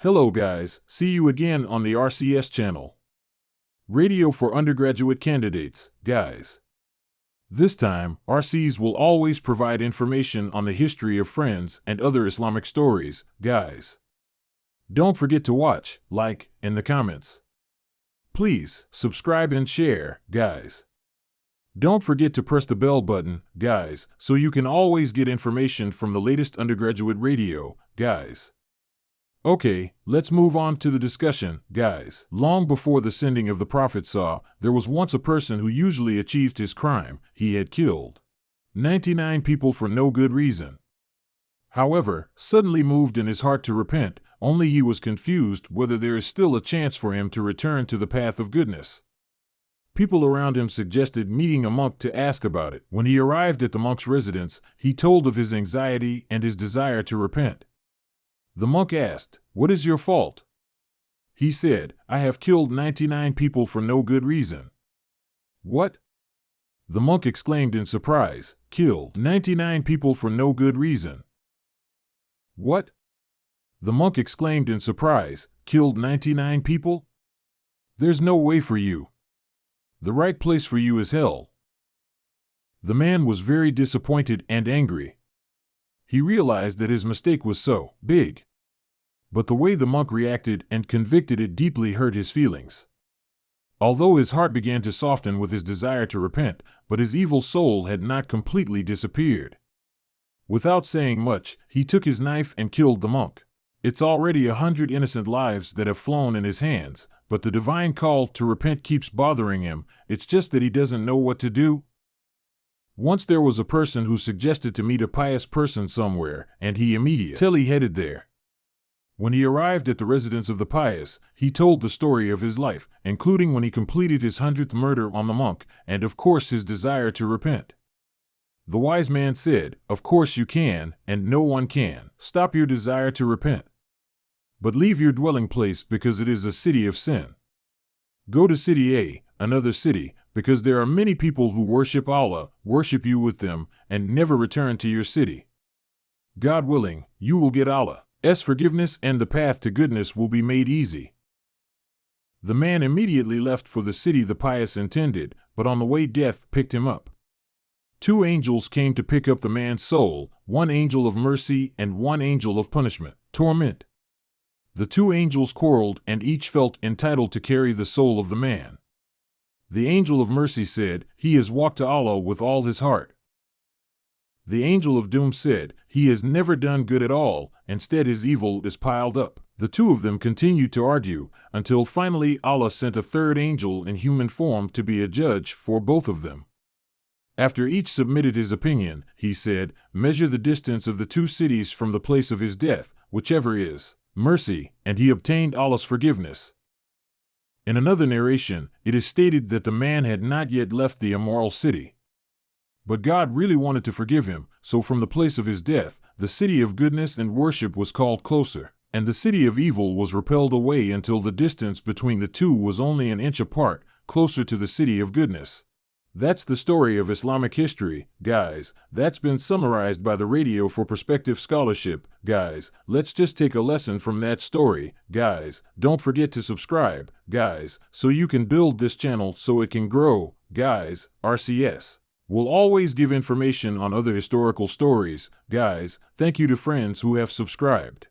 Hello guys, see you again on the RCS channel. Radio for undergraduate candidates, guys. This time, RCs will always provide information on the history of friends and other Islamic stories, guys. Don't forget to watch, like, in the comments. Please, subscribe and share, guys. Don't forget to press the bell button, guys, so you can always get information from the latest undergraduate radio, guys. Okay, let's move on to the discussion, guys. Long before the sending of the Prophet there was once a person who usually achieved his crime. He had killed 99 people for no good reason. However, suddenly moved in his heart to repent, only he was confused whether there is still a chance for him to return to the path of goodness. People around him suggested meeting a monk to ask about it. When he arrived at the monk's residence, he told of his anxiety and his desire to repent. The monk asked, "What is your fault?" He said, "I have killed 99 people for no good reason." "What?" The monk exclaimed in surprise. "Killed 99 people for no good reason." "What?" The monk exclaimed in surprise. "Killed 99 people? There's no way for you. The right place for you is hell." The man was very disappointed and angry. He realized that his mistake was so big. But the way the monk reacted and convicted it deeply hurt his feelings. Although his heart began to soften with his desire to repent, but his evil soul had not completely disappeared. Without saying much, he took his knife and killed the monk. It's already 100 innocent lives that have flown in his hands, but the divine call to repent keeps bothering him. It's just that he doesn't know what to do. Once there was a person who suggested to meet a pious person somewhere, and he immediately headed there. When he arrived at the residence of the pious, he told the story of his life, including when he completed his 100th murder on the monk, and of course his desire to repent. The wise man said, "Of course you can, and no one can stop your desire to repent. But leave your dwelling place because it is a city of sin. Go to city A, another city, because there are many people who worship Allah, worship you with them, and never return to your city. God willing, you will get Allah's forgiveness and the path to goodness will be made easy." The man immediately left for the city the pious intended, but on the way death picked him up. Two angels came to pick up the man's soul, one angel of mercy and one angel of punishment, torment. The two angels quarreled and each felt entitled to carry the soul of the man. The angel of mercy said, "He has walked to Allah with all his heart." The angel of doom said, "He has never done good at all, instead his evil is piled up." The two of them continued to argue, until finally Allah sent a third angel in human form to be a judge for both of them. After each submitted his opinion, he said, "Measure the distance of the two cities from the place of his death, whichever is mercy," and he obtained Allah's forgiveness. In another narration, it is stated that the man had not yet left the immoral city. But God really wanted to forgive him, so from the place of his death, the city of goodness and worship was called closer, and the city of evil was repelled away until the distance between the two was only an inch apart, closer to the city of goodness. That's the story of Islamic history, guys. That's been summarized by the Radio for Perspective Scholarship, guys. Let's just take a lesson from that story, guys. Don't forget to subscribe, guys, so you can build this channel so it can grow, guys. RCS will always give information on other historical stories, guys. Thank you to friends who have subscribed.